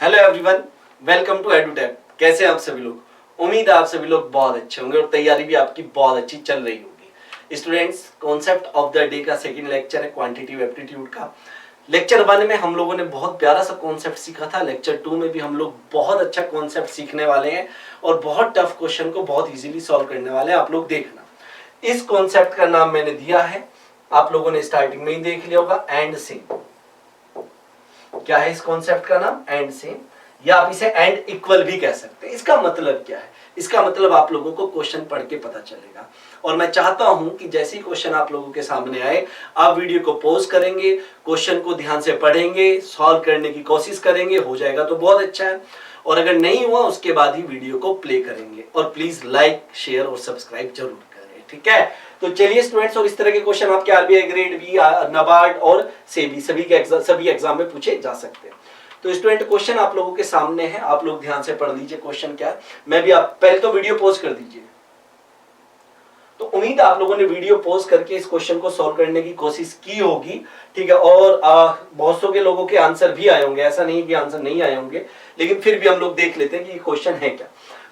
Hello everyone, welcome to Edutech. कैसे हैं आप सभी लोग? उम्मीद है आप सभी लोग बहुत अच्छे होंगे और तैयारी भी आपकी बहुत अच्छी चल रही होगी। Students, concept of the day का सेकंड लेक्चर है क्वांटिटेटिव एप्टीट्यूड का। लेक्चर 1 में हम लोगों ने बहुत प्यारा सा कॉन्सेप्ट सीखा था। लेक्चर 2 में भी हम लोग बहुत अच्छा कॉन्सेप्ट सीखने वाले हैं और बहुत टफ क्वेश्चन को बहुत इजीली सॉल्व करने वाले हैं। आप लोग देखना, इस कॉन्सेप्ट का नाम मैंने दिया है, आप लोगों ने स्टार्टिंग में ही देख लिया होगा, एंड सेम। क्या है इस कॉन्सेप्ट का नाम? एंड सेम, या आप इसे एंड इक्वल भी कह सकते हैं। इसका मतलब क्या है? इसका मतलब आप लोगों को क्वेश्चन पढ़ के पता चलेगा। और मैं चाहता हूं कि जैसे ही क्वेश्चन आप लोगों के सामने आए, आप वीडियो को पॉज करेंगे, क्वेश्चन को ध्यान से पढ़ेंगे, सॉल्व करने की कोशिश करेंगे। हो जाएगा तो बहुत अच्छा है, और अगर नहीं हुआ उसके बाद ही वीडियो को प्ले करेंगे। और प्लीज लाइक, शेयर और सब्सक्राइब जरूर करें, ठीक है? तो चलिए स्टूडेंट्स, और इस तरह के क्वेश्चन आपके आरबीआई ग्रेड बी, नाबार्ड और सेबी सभी एग्जाम में पूछे जा सकते हैं। तो स्टूडेंट, क्वेश्चन आप लोगों के सामने है, आप लोग ध्यान से पढ़ लीजिए क्वेश्चन क्या है। मैं भी आप पहले तो वीडियो पॉज कर दीजिए। तो उम्मीद है आप लोगों ने वीडियो पॉज करके इस क्वेश्चन को सॉल्व करने की कोशिश की होगी, ठीक है? और बहुत सौ के लोगों के आंसर भी आए होंगे, ऐसा नहीं कि आंसर नहीं आए होंगे, लेकिन फिर भी हम लोग देख लेते हैं कि ये क्वेश्चन है क्या।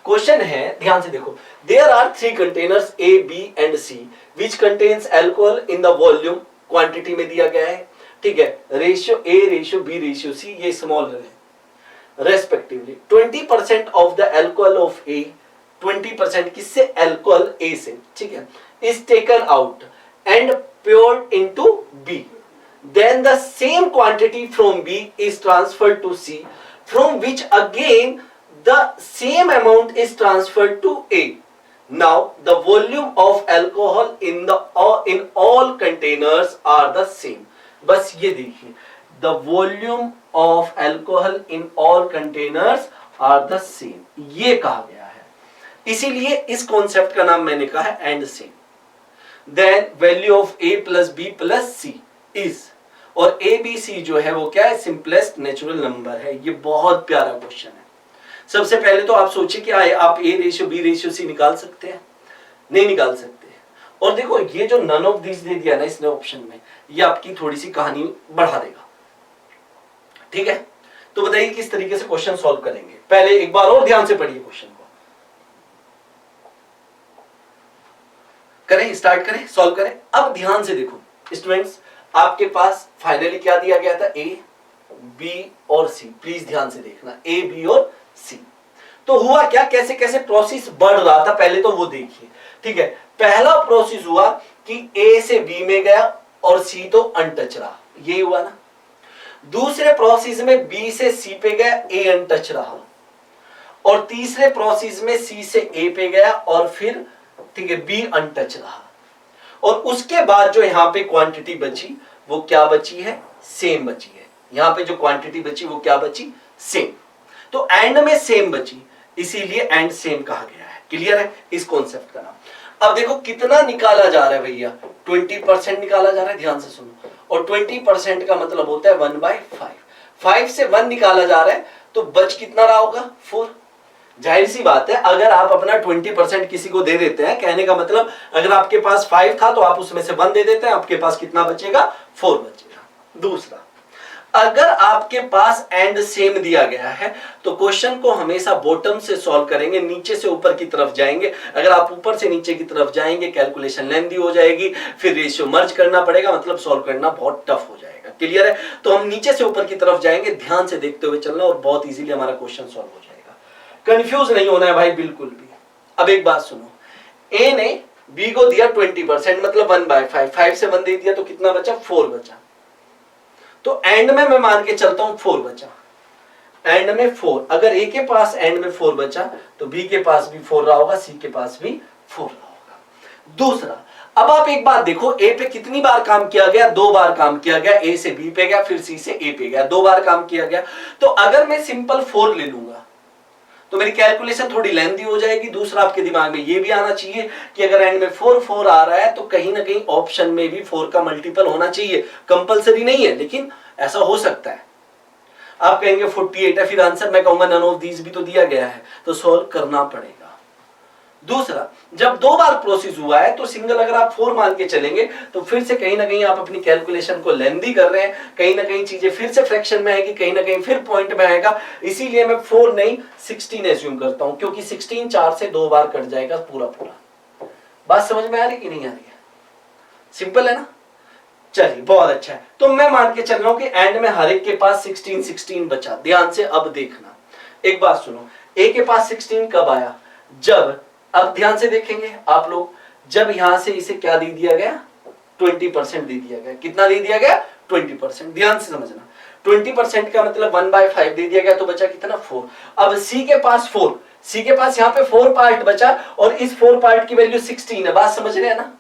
क्वेश्चन है, ध्यान से देखो, there are 3 containers A, B and C which contains alcohol in the volume, quantity में दिया गया है, ठीक है? Ratio A, ratio B, ratio C, ये स्मॉल है respectively. 20% of the alcohol of A, 20% किससे? अल्कोहल ए से, ठीक है, is taken out and poured into B. Then the same quantity from B is transferred to C, from which again the same amount is transferred to A. Now the volume of alcohol in all containers are the same. बस ये देखिए, the volume of alcohol in all containers are the same, ये कहा गया है। इसीलिए इस concept का नाम मैंने कहा है and same. Then value of a plus b plus c is, और a b c जो है वो क्या है? सिंपलेस्ट नेचुरल नंबर है। ये बहुत प्यारा क्वेश्चन है। सबसे पहले तो आप सोचिए कि आप a ratio b ratio c निकाल सकते हैं? नहीं निकाल सकते। और देखो, ये जो नन ऑफ दिस दे दिया ना इसने ऑप्शन में, ये आपकी थोड़ी सी कहानी बढ़ा देगा, ठीक है? तो बताइए किस तरीके से क्वेश्चन सॉल्व करेंगे। पहले एक बार और ध्यान से पढ़िए क्वेश्चन को, करें, स्टार्ट करें, सॉल्व करें। अब ध्यान से देखो स्टूडेंट्स, आपके पास फाइनली क्या दिया गया था? ए, बी और सी। प्लीज ध्यान से देखना, ए, बी और सी। तो हुआ क्या, कैसे कैसे प्रोसेस बढ़ रहा था पहले तो वो देखिए, ठीक है? पहला प्रोसेस हुआ कि ए से बी में गया और सी तो अनटच रहा, ये हुआ ना। दूसरे प्रोसेस में बी से सी पे गया, ए अनटच रहा। और तीसरे प्रोसेस में सी से ए पे गया और फिर, ठीक है, बी अनटच रहा। और उसके बाद जो यहां पे क्वांटिटी बची वो क्या बची है? सेम बची है। यहां पे जो क्वांटिटी बची वो क्या बची? सेम। तो एंड में सेम बची, इसीलिए एंड सेम कहा गया है। क्लियर है इस कॉन्सेप्ट का नाम? अब देखो कितना निकाला जा रहा है भैया, 20% निकाला जा रहा है, ध्यान से सुनो। और 20% का मतलब होता है 1/5। 5 से 1 निकाला जा रहा है, तो बच कितना रहा होगा? 4। जाहिर सी बात है, अगर आप अपना 20% किसी को दे देते हैं, कहने का मतलब अगर आपके पास 5 था तो आप उसमें से 1 दे देते हैं, आपके पास कितना बचेगा? 4 बचेगा। दूसरा, अगर आपके पास एंड सेम दिया गया है तो क्वेश्चन को हमेशा बॉटम से सॉल्व करेंगे, नीचे से ऊपर की तरफ जाएंगे। अगर आप ऊपर से नीचे की तरफ जाएंगे, कैलकुलेशन लेंथी हो जाएगी, फिर रेशियो मर्ज करना पड़ेगा, मतलब सॉल्व करना बहुत टफ हो जाएगा। क्लियर है? तो हम नीचे से ऊपर की तरफ जाएंगे, ध्यान से देखते हुए चलना और बहुत इजीली हमारा क्वेश्चन सॉल्व हो जाएगा। कंफ्यूज नहीं होना है भाई बिल्कुल भी। अब एक बात सुनो, ए ने बी को दिया 20%, मतलब 1/5। 5 से 1 दे दिया तो कितना बचा? 4 बचा। तो एंड में मैं मान के चलता हूं 4 बचा। एंड में 4, अगर ए के पास एंड में 4 बचा तो बी के पास भी 4 रहा होगा, सी के पास भी 4 रहा होगा। दूसरा, अब आप एक बात देखो, ए पे कितनी बार काम किया गया? 2 बार काम किया गया। ए से बी पे गया, फिर सी से ए पे गया, 2 बार काम किया गया। तो अगर मैं सिंपल 4 ले लूंगा तो मेरी कैलकुलेशन थोड़ी लेंथी हो जाएगी। दूसरा, आपके दिमाग में ये भी आना चाहिए कि अगर एंड में 4 आ रहा है तो कहीं ना कहीं ऑप्शन में भी 4 का मल्टीपल होना चाहिए। कंपलसरी नहीं है, लेकिन ऐसा हो सकता है। आप कहेंगे 48 है, फिर आंसर मैं कहूंगा नन ऑफ दीज भी तो दिया गया है, तो सॉल्व करना पड़ेगा। दूसरा, जब 2 बार प्रोसेस हुआ है तो सिंगल अगर आप 4 मान के चलेंगे तो फिर से कहीं ना कहीं आप अपनी कैलकुलेशन को लेंदी कर रहे हैं, कहीं ना कहीं चीजें फिर से फ्रैक्शन में आएगी, कहीं ना कहीं फिर पॉइंट में आएगा। इसीलिए मैं 4 नहीं 16 एज्यूम करता हूं, क्योंकि 16 4 से 2 बार कट जाएगा पूरा पूरा। बात समझ में आ रही कि नहीं आ रही है? सिंपल है ना? चलिए बहुत अच्छा है। तो मैं मान के चल रहा हूं कि एंड में हर एक के पास 16 16 बचा। ध्यान से अब देखना, एक बात सुनो, ए के पास 16 कब आया? जब, अब ध्यान से देखेंगे आप लोग, जब यहां से इसे क्या दे दिया गया? 20% दे दिया गया। कितना दे दिया गया? 20%। ध्यान से समझना, 20% का मतलब 1/5 दे दिया गया, तो बचा कितना? 4। अब सी के पास 4, सी के पास यहाँ पे 4 पार्ट बचा और इस 4 पार्ट की वैल्यू 16 है। बात समझ रहे हैं ना?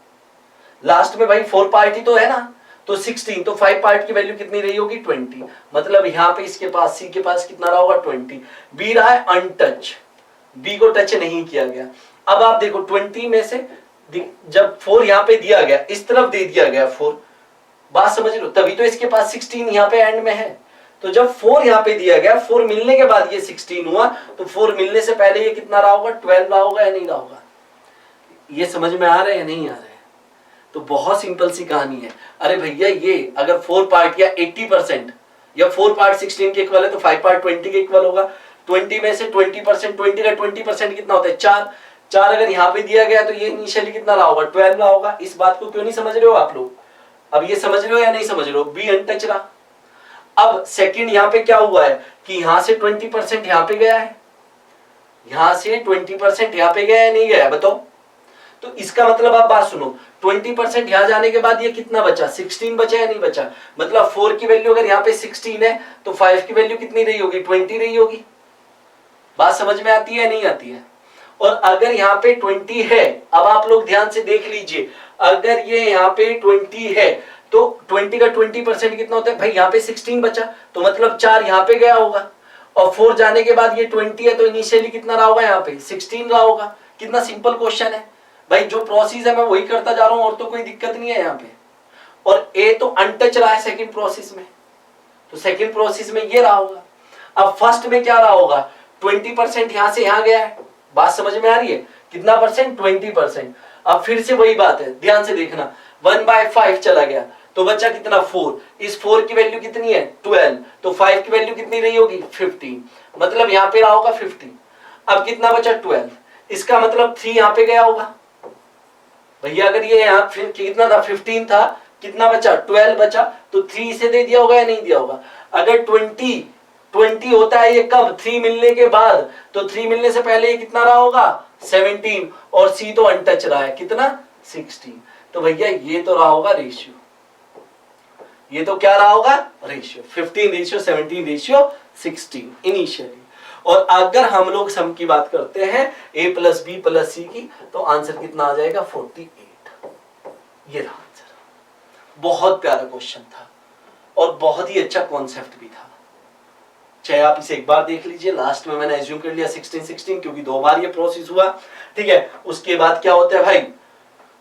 लास्ट में भाई 4 पार्ट ही तो है ना, तो 16, तो 5 पार्ट की वैल्यू कितनी रही होगी? 20। मतलब यहाँ पे इसके पास, सी के पास कितना रहा होगा? 20। बी रहा है अनटच, बी को टच नहीं किया गया। अब आप देखो 20 में से जब 4 यहाँ पे दिया गया, इस तरफ दे दिया गया 4, बात समझ लो, तभी तो इसके पास 16 यहाँ पे एंड में है। तो जब 4 यहाँ पे दिया गया, 4 मिलने के बाद ये 16 हुआ, तो 4 मिलने से पहले ये कितना रहा होगा? 12 रहा होगा या नहीं रहा होगा? ये समझ में आ रहा है या नहीं आ रहा है? तो बहुत सिंपल सी कहानी है। अरे भैया, ये अगर 4 पार्ट या 80% या 4 पार्ट 16 के इक्वल है तो 5 पार्ट 20 के इक्वल होगा। 20 में से 20%, 20 का 20% कितना होता है? 4। 4 अगर यहाँ पे दिया गया तो ये इनिशियली कितना रहा होगा? 12 रहा होगा। इस बात को क्यों नहीं समझ रहे हो आप लोग? अब ये समझ रहे हो या नहीं समझ रहे हो? बी अनटच रहा। अब सेकंड यहाँ पे क्या हुआ है कि यहाँ से 20% यहाँ पे गया है, यहाँ से 20% यहाँ पे गया है, नहीं गया? बताओ। तो इसका मतलब आप बात सुनो, 20% यहां जाने के बाद ये कितना बचा? 16 बचा या नहीं बचा? मतलब 4 की वैल्यू अगर यहाँ पे 16 है तो 5 की वैल्यू कितनी रही होगी? 20 रही होगी। बात समझ में आती है या नहीं आती है? और अगर यहाँ पे 20 है, अब आप लोग ध्यान से देख लीजिए, अगर ये यहाँ पे 20 है तो 20 का 20% कितना होता है भाई? यहाँ पे 16 बचा, तो मतलब 4 यहाँ पे गया होगा, और 4 जाने के बाद ये 20 है तो इनिशियली कितना रहा होगा? यहाँ पे 16 रहा होगा। कितना सिंपल क्वेश्चन है भाई, जो प्रोसेस है मैं वही करता जा रहा हूं और तो कोई दिक्कत नहीं है यहाँ पे। और ए तो अनटच रहा है सेकंड प्रोसेस में, तो सेकंड प्रोसेस में ये रहा होगा। अब फर्स्ट में क्या रहा होगा? 20% यहां से यहां गया है। बात समझ में आ रही है? कितना परसेंट? 20%। अब फिर से वही बात है, ध्यान से देखना, 1/5 चला गया तो बचा कितना? 4। इस 4 की वैल्यू कितनी है? 12। तो 5 की वैल्यू कितनी रही होगी? 15। मतलब यहाँ पे रहा होगा 15। अब कितना बचा? 12। इसका मतलब 3 यहाँ पे गया होगा भैया। अगर ये यहाँ कितना था? 15 था, कितना बचा? 12 बचा, तो 3 से दे दिया होगा या नहीं दिया होगा? अगर 20 होता है ये कब? 3 मिलने के बाद, तो 3 मिलने से पहले ये कितना रहा होगा? 17, और सी तो अनटच रहा है, कितना? 16। तो भैया ये तो रहा होगा रेशियो, ये तो क्या रहा होगा? Ratio 15:17:16 initially. और अगर हम लोग सम की बात करते हैं a + b + c की, तो आंसर कितना आ जाएगा? 48। ये रहा आंसर। बहुत प्यारा क्वेश्चन था और बहुत ही अच्छा कॉन्सेप्ट भी था। चाहे आप इसे एक बार देख लीजिए, लास्ट में मैंने एज्यूम कर लिया 16 16 क्योंकि 2 बार ये प्रोसेस हुआ, ठीक है। उसके बाद क्या होता है भाई?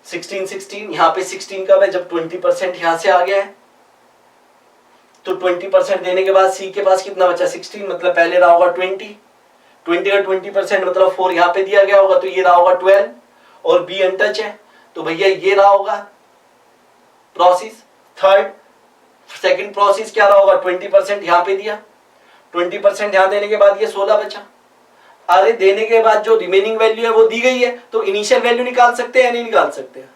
16 16, यहाँ पे 16 कब है? जब 20% यहां से आ गया है, तो 20% देने के बाद सी के पास कितना बचा? 16। मतलब पहले रहा होगा 20 का 20% मतलब 4 यहाँ पे दिया गया होगा, तो ये रहा होगा 12, और बी अनटच है, तो भैया ये रहा होगा प्रोसेस थर्ड। सेकंड प्रोसेस क्या रहा होगा? 20% यहाँ पे दिया, 20% यहाँ देने के बाद ये 16 बचा। अरे देने के बाद जो रिमेनिंग वैल्यू है वो दी गई है, तो इनिशियल वैल्यू निकाल सकते हैं या नहीं निकाल सकते हैं?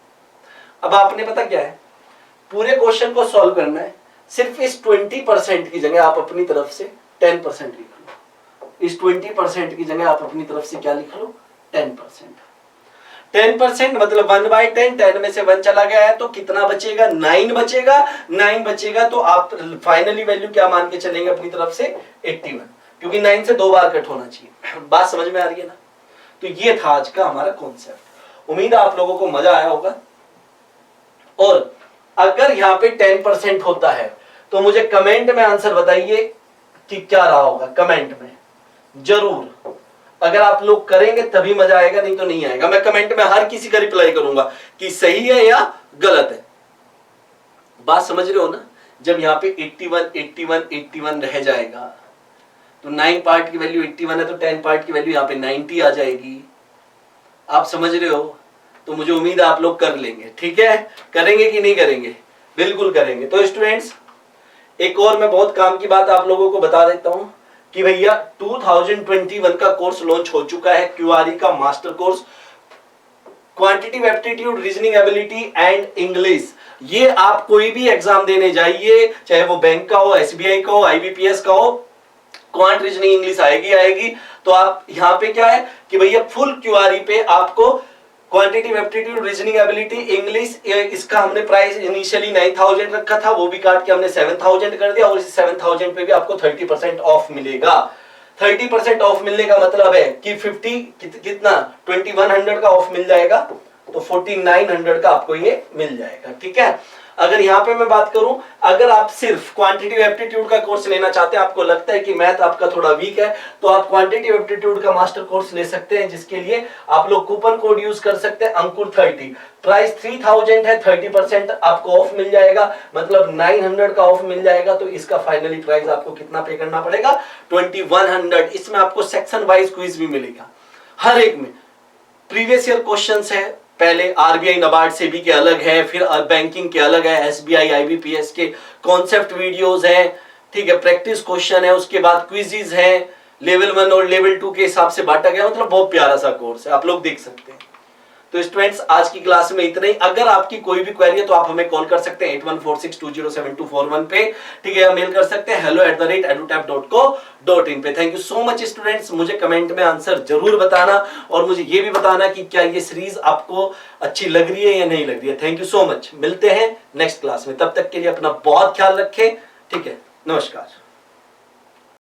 अब आपने पता क्या है, पूरे क्वेश्चन को सॉल्व करना है, सिर्फ इस 20% की जगह आप अपनी तरफ से 10% लिख लो। इस 20% की जगह आप अपनी तरफ से क्या लिख लो? 10%। 10% मतलब 1/10, 10 में से 1 चला गया है तो कितना बचेगा? 9 बचेगा। 9 बचेगा तो आप फाइनली वैल्यू क्या मान के चलेंगे अपनी तरफ से? 81, क्योंकि 9 से 2 बार कट होना चाहिए। बात समझ में आ रही है ना? तो ये था आज का हमारा कॉन्सेप्ट। उम्मीद है आप लोगों को मजा आया होगा। और अगर यहाँ पे 10% होता है तो मुझे कमेंट में आंसर बताइए कि क्या रहा होगा। कमेंट में जरूर, अगर आप लोग करेंगे तभी मजा आएगा, नहीं तो नहीं आएगा। मैं कमेंट में हर किसी का रिप्लाई करूंगा कि सही है या गलत है। बात समझ रहे हो ना? जब यहाँ पे 81 81 81 रह जाएगा तो 9 पार्ट की वैल्यू 81 है तो 10 पार्ट की वैल्यू यहाँ पे 90 आ जाएगी। आप समझ रहे हो, तो मुझे उम्मीद है आप लोग कर लेंगे। ठीक है, करेंगे कि नहीं करेंगे? बिल्कुल करेंगे। तो स्टूडेंट्स, एक और मैं बहुत काम की बात आप लोगों को बता देता हूं कि भैया 2021 का कोर्स लॉन्च हो चुका है, क्यूआरई का master course, quantitative aptitude, reasoning ability and English. ये आप कोई भी एग्जाम देने जाइए, चाहे वो बैंक का हो, एसबीआई का हो, आईबीपीएस का हो, क्वांट रीजनिंग इंग्लिश आएगी। तो आप यहाँ पे क्या है कि भैया फुल क्यूआरई पे आपको quantitative aptitude, reasoning ability, English, इसका हमने प्राइस इनिशियली 9000 रखा था, वो भी काट के हमने 7000 कर दिया, और इस 7000 पे भी आपको 30% ऑफ मिलेगा। 30% ऑफ मिलने का मतलब है कि कितना 2100 का ऑफ मिल जाएगा, तो 4900 का आपको ये मिल जाएगा। ठीक है, अगर यहाँ पे मैं बात करूं, अगर आप सिर्फ क्वांटिटेटिव एप्टीट्यूड का कोर्स लेना चाहते हैं, आपको लगता है कि मैथ आपका थोड़ा वीक है, तो आप क्वांटिटेटिव एप्टीट्यूड का मास्टर कोर्स ले सकते हैं, जिसके लिए आप लोग कूपन कोड यूज कर सकते हैं अंकुर 30। प्राइस 3000 है, 30% आपको ऑफ मिल जाएगा, मतलब 900 का ऑफ मिल जाएगा। तो इसका फाइनली प्राइस आपको कितना पे करना पड़ेगा? 2100। इसमें आपको सेक्शन वाइज क्विज भी मिलेगा, हर एक में प्रीवियस ईयर क्वेश्चंस है, पहले आरबीआई नाबार्ड सेबी के अलग है, फिर बैंकिंग के अलग है, एसबीआई आईबीपीएस के कॉन्सेप्ट वीडियोस हैं, ठीक है, प्रैक्टिस क्वेश्चन है, उसके बाद क्विजेस हैं, लेवल 1 और लेवल 2 के हिसाब से बांटा गया, मतलब बहुत प्यारा सा कोर्स है, आप लोग देख सकते हैं। तो स्टूडेंट्स, आज की क्लास में इतना ही। अगर आपकी कोई भी क्वेरी है तो आप हमें कॉल कर सकते हैं 8146207241 पे, ठीक है, या मेल कर सकते हैं hello@edutap.co.in पे। Thank you so much students. मुझे कमेंट में आंसर जरूर बताना, और मुझे ये भी बताना कि क्या ये सीरीज आपको अच्छी लग रही है या नहीं लग रही है। थैंक यू सो मच, मिलते हैं नेक्स्ट क्लास में, तब तक के लिए अपना बहुत ख्याल रखें। ठीक है, नमस्कार।